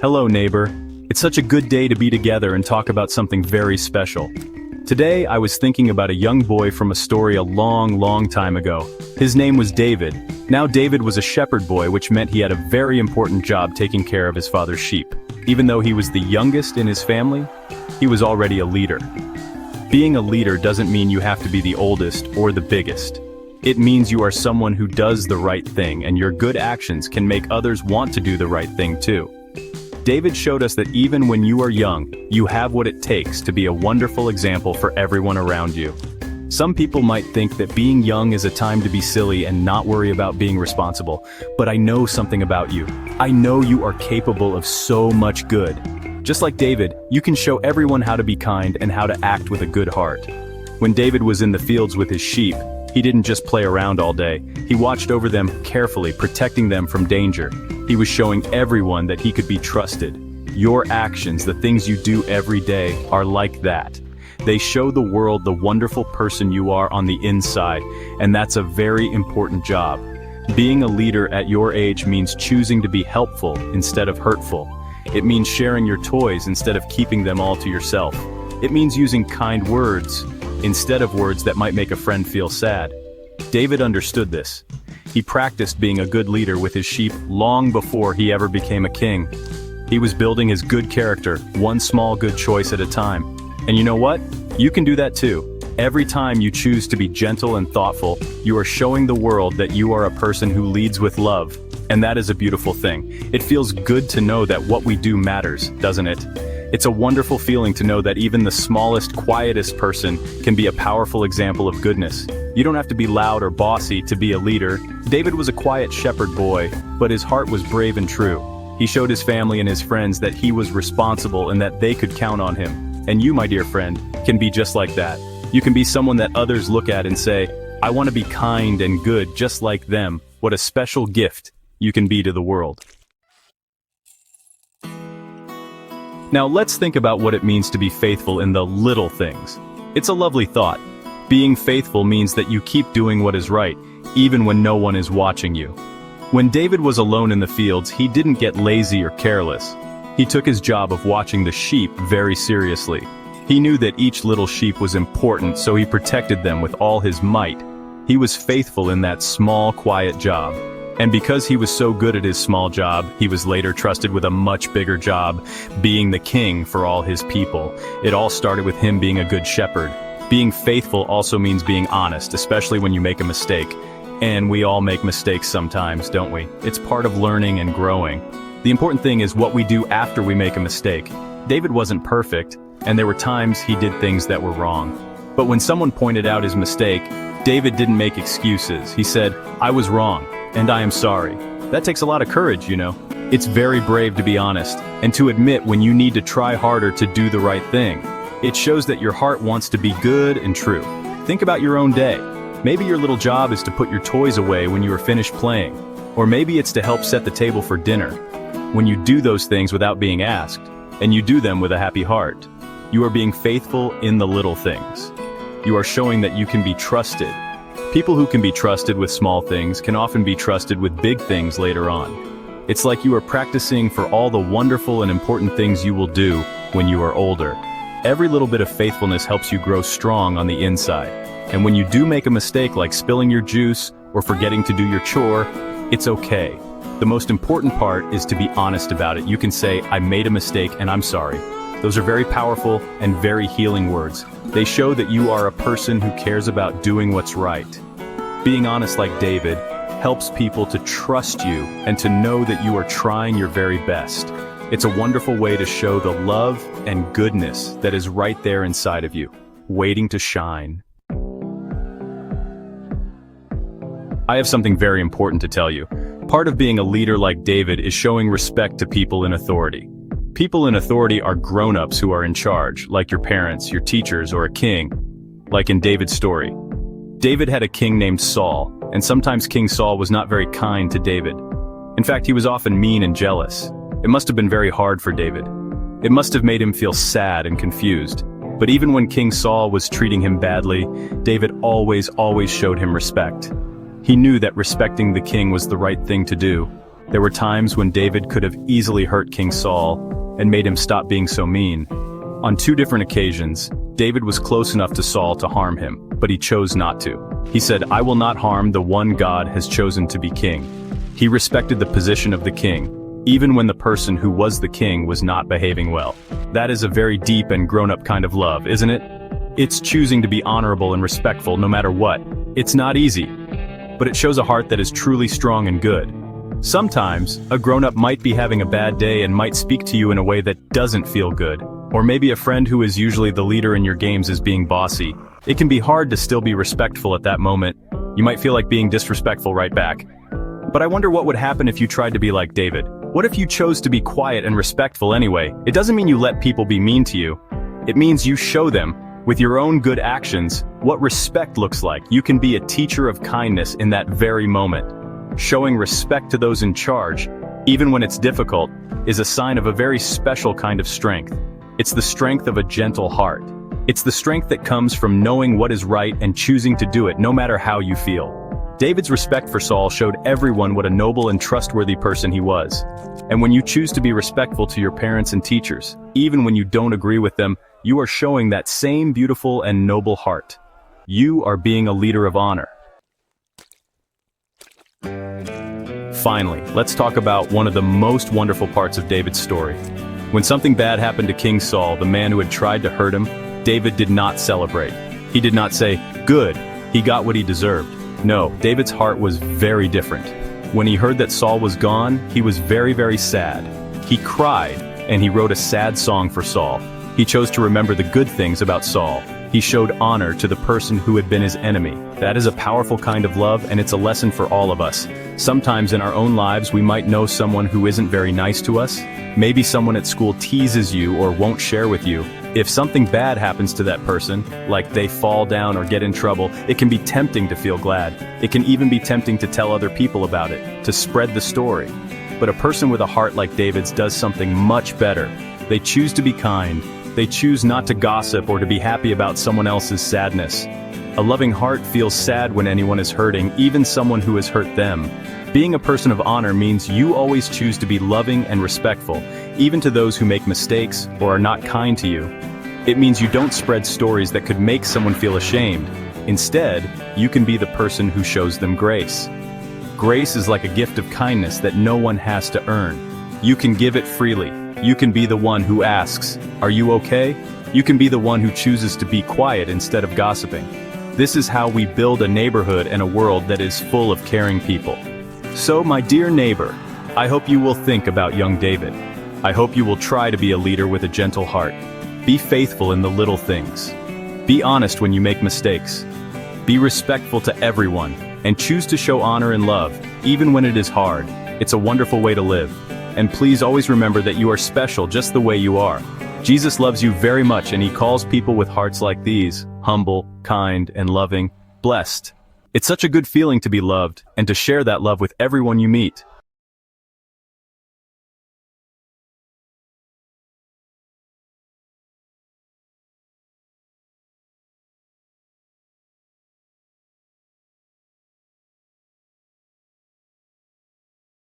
Hello, neighbor. It's such a good day to be together and talk about something very special. Today, I was thinking about a young boy from a story a long, long time ago. His name was David. Now, David was a shepherd boy, which meant he had a very important job taking care of his father's sheep. Even though he was the youngest in his family, he was already a leader. Being a leader doesn't mean you have to be the oldest or the biggest. It means you are someone who does the right thing, and your good actions can make others want to do the right thing too. David showed us that even when you are young, you have what it takes to be a wonderful example for everyone around you. Some people might think that being young is a time to be silly and not worry about being responsible, but I know something about you. I know you are capable of so much good. Just like David, you can show everyone how to be kind and how to act with a good heart. When David was in the fields with his sheep, he didn't just play around all day. He watched over them carefully, protecting them from danger. He was showing everyone that he could be trusted. Your actions, the things you do every day, are like that. They show the world the wonderful person you are on the inside, and that's a very important job. Being a leader at your age means choosing to be helpful instead of hurtful. It means sharing your toys instead of keeping them all to yourself. It means using kind words instead of words that might make a friend feel sad. David understood this. He practiced being a good leader with his sheep long before he ever became a king. He was building his good character, one small good choice at a time. And you know what? You can do that too. Every time you choose to be gentle and thoughtful, you are showing the world that you are a person who leads with love. And that is a beautiful thing. It feels good to know that what we do matters, doesn't it? It's a wonderful feeling to know that even the smallest, quietest person can be a powerful example of goodness. You don't have to be loud or bossy to be a leader. David was a quiet shepherd boy, but his heart was brave and true. He showed his family and his friends that he was responsible and that they could count on him. And you, my dear friend, can be just like that. You can be someone that others look at and say, I want to be kind and good just like them. What a special gift you can be to the world. Now let's think about what it means to be faithful in the little things. It's a lovely thought. Being faithful means that you keep doing what is right, even when no one is watching you. When David was alone in the fields, he didn't get lazy or careless. He took his job of watching the sheep very seriously. He knew that each little sheep was important, so he protected them with all his might. He was faithful in that small, quiet job. And because he was so good at his small job, he was later trusted with a much bigger job, being the king for all his people. It all started with him being a good shepherd. Being faithful also means being honest, especially when you make a mistake. And we all make mistakes sometimes, don't we? It's part of learning and growing. The important thing is what we do after we make a mistake. David wasn't perfect, and there were times he did things that were wrong. But when someone pointed out his mistake, David didn't make excuses. He said, I was wrong, and I am sorry. That takes a lot of courage, you know. It's very brave to be honest, and to admit when you need to try harder to do the right thing. It shows that your heart wants to be good and true. Think about your own day. Maybe your little job is to put your toys away when you are finished playing. Or maybe it's to help set the table for dinner. When you do those things without being asked, and you do them with a happy heart, you are being faithful in the little things. You are showing that you can be trusted. People who can be trusted with small things can often be trusted with big things later on. It's like you are practicing for all the wonderful and important things you will do when you are older. Every little bit of faithfulness helps you grow strong on the inside. And when you do make a mistake like spilling your juice or forgetting to do your chore, it's okay. The most important part is to be honest about it. You can say, I made a mistake and I'm sorry. Those are very powerful and very healing words. They show that you are a person who cares about doing what's right. Being honest like David helps people to trust you and to know that you are trying your very best. It's a wonderful way to show the love and goodness that is right there inside of you, waiting to shine. I have something very important to tell you. Part of being a leader like David is showing respect to people in authority. People in authority are grown-ups who are in charge, like your parents, your teachers, or a king, like in David's story. David had a king named Saul, and sometimes King Saul was not very kind to David. In fact, he was often mean and jealous. It must have been very hard for David. It must have made him feel sad and confused. But even when King Saul was treating him badly, David always showed him respect. He knew that respecting the king was the right thing to do, There were times when David could have easily hurt King Saul and made him stop being so mean. On 2 different occasions, David was close enough to Saul to harm him, but he chose not to. He said, "I will not harm the one God has chosen to be king." He respected the position of the king, even when the person who was the king was not behaving well. That is a very deep and grown-up kind of love, isn't it? It's choosing to be honorable and respectful no matter what. It's not easy, but it shows a heart that is truly strong and good. Sometimes, a grown-up might be having a bad day and might speak to you in a way that doesn't feel good. Or maybe a friend who is usually the leader in your games is being bossy. It can be hard to still be respectful at that moment. You might feel like being disrespectful right back. But I wonder what would happen if you tried to be like David. What if you chose to be quiet and respectful anyway? It doesn't mean you let people be mean to you. It means you show them, with your own good actions, what respect looks like. You can be a teacher of kindness in that very moment. Showing respect to those in charge, even when it's difficult, is a sign of a very special kind of strength. It's the strength of a gentle heart. It's the strength that comes from knowing what is right and choosing to do it no matter how you feel. David's respect for Saul showed everyone what a noble and trustworthy person he was. And when you choose to be respectful to your parents and teachers, even when you don't agree with them, you are showing that same beautiful and noble heart. You are being a leader of honor. Finally, let's talk about one of the most wonderful parts of David's story. When something bad happened to King Saul, the man who had tried to hurt him, David did not celebrate. He did not say, "Good, he got what he deserved." No, David's heart was very different. When he heard that Saul was gone, he was very, very sad. He cried, and he wrote a sad song for Saul. He chose to remember the good things about Saul. He showed honor to the person who had been his enemy. That is a powerful kind of love, and it's a lesson for all of us. Sometimes in our own lives we might know someone who isn't very nice to us. Maybe someone at school teases you or won't share with you. If something bad happens to that person, like they fall down or get in trouble, it can be tempting to feel glad. It can even be tempting to tell other people about it, to spread the story. But a person with a heart like David's does something much better. They choose to be kind. They choose not to gossip or to be happy about someone else's sadness. A loving heart feels sad when anyone is hurting, even someone who has hurt them. Being a person of honor means you always choose to be loving and respectful, even to those who make mistakes or are not kind to you. It means you don't spread stories that could make someone feel ashamed. Instead, you can be the person who shows them grace. Grace is like a gift of kindness that no one has to earn. You can give it freely. You can be the one who asks, "Are you okay?" You can be the one who chooses to be quiet instead of gossiping. This is how we build a neighborhood and a world that is full of caring people. So, my dear neighbor, I hope you will think about young David. I hope you will try to be a leader with a gentle heart. Be faithful in the little things. Be honest when you make mistakes. Be respectful to everyone, and choose to show honor and love, even when it is hard. It's a wonderful way to live. And please always remember that you are special just the way you are. Jesus loves you very much, and he calls people with hearts like these, humble, kind, and loving, blessed. It's such a good feeling to be loved, and to share that love with everyone you meet.